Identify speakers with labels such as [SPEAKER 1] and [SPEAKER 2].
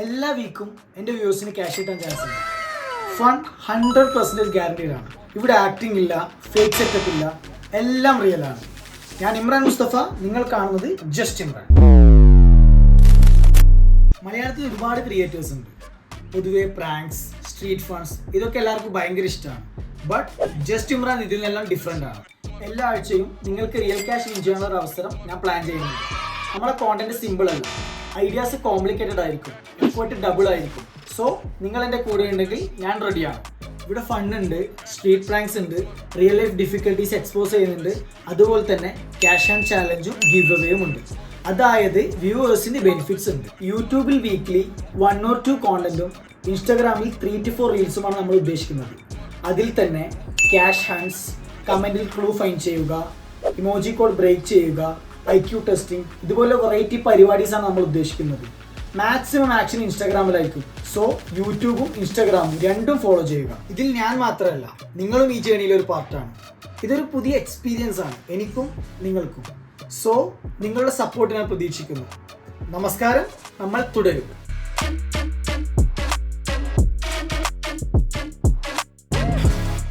[SPEAKER 1] എല്ലാ വീക്കും എൻ്റെ വ്യൂസിന് ക്യാഷ് കിട്ടാൻ ചാൻസ് ഉണ്ട്. ഫൺ 100% ഗ്യാരണ്ടീഡ് ആണ്. ഇവിടെ ആക്ടിംഗ് ഇല്ല, ഫേക്ക് സെറ്റപ്പ് ഇല്ല, എല്ലാം റിയൽ ആണ്. ഞാൻ ഇമ്രാൻ മുസ്തഫ, നിങ്ങൾ കാണുന്നത് ജസ്റ്റ് ഇമ്രാൻ. മലയാളത്തിൽ ഒരുപാട് ക്രിയേറ്റേഴ്സ് ഉണ്ട്. പൊതുവെ പ്രാങ്ക്സ്, സ്ട്രീറ്റ് ഫൺസ് ഇതൊക്കെ എല്ലാവർക്കും ഭയങ്കര ഇഷ്ടമാണ്. ബട്ട് ജസ്റ്റ് ഇമ്രാൻ ഇതിൽ നിന്നെല്ലാം ഡിഫറെൻ്റ് ആണ്. എല്ലാ ആഴ്ചയും നിങ്ങൾക്ക് റിയൽ ക്യാഷ് വിൻ ചെയ്യാനുള്ള ഒരു അവസരം ഞാൻ പ്ലാൻ ചെയ്യുന്നുണ്ട്. നമ്മളെ കോണ്ടന്റ് സിമ്പിൾ അല്ല, ഐഡിയാസ് കോംപ്ലിക്കേറ്റഡ് ആയിരിക്കും, എഫേർട്ട് ഡബിൾ ആയിരിക്കും. സോ നിങ്ങൾ എൻ്റെ കൂടെ ഉണ്ടെങ്കിൽ ഞാൻ റെഡിയാണ്. ഇവിടെ ഫണ്ണുണ്ട്, സ്ട്രീറ്റ് പ്രാങ്ക്സ് ഉണ്ട്, റിയൽ ലൈഫ് ഡിഫിക്കൽട്ടീസ് എക്സ്പോസ് ചെയ്യുന്നുണ്ട്, അതുപോലെ തന്നെ ക്യാഷ് ആൻഡ് ചാലഞ്ചും ഗിവ് അവേയും ഉണ്ട്. അതായത് വ്യൂവേഴ്സിന് ബെനിഫിറ്റ്സ് ഉണ്ട്. യൂട്യൂബിൽ വീക്ക്ലി 1 or 2 കോണ്ടന്റും ഇൻസ്റ്റാഗ്രാമിൽ 3 to 4 റീൽസുമാണ് നമ്മൾ ഉദ്ദേശിക്കുന്നത്. അതിൽ തന്നെ ക്യാഷ് ഹാൻഡ്സ്, കമൻറ്റിൽ ക്ലൂ ഫൈൻഡ് ചെയ്യുക, ഇമോജി കോഡ് ബ്രേക്ക് ചെയ്യുക, IQ ടെസ്റ്റിംഗ്, ഇതുപോലെ വെറൈറ്റി പരിപാടീസാണ് നമ്മൾ ഉദ്ദേശിക്കുന്നത്. Maximum action ഇൻസ്റ്റാഗ്രാമിലായിരിക്കും. സോ യൂട്യൂബും ഇൻസ്റ്റാഗ്രാമും രണ്ടും ഫോളോ ചെയ്യുക. ഇതിൽ ഞാൻ മാത്രമല്ല, നിങ്ങളും ഈ ജേണിയിലെ ഒരു പാർട്ടാണ്. ഇതൊരു പുതിയ എക്സ്പീരിയൻസ് ആണ് എനിക്കും നിങ്ങൾക്കും. സോ നിങ്ങളുടെ സപ്പോർട്ട് ഞാൻ പ്രതീക്ഷിക്കുന്നു. നമസ്കാരം, നമ്മൾ തുടരും.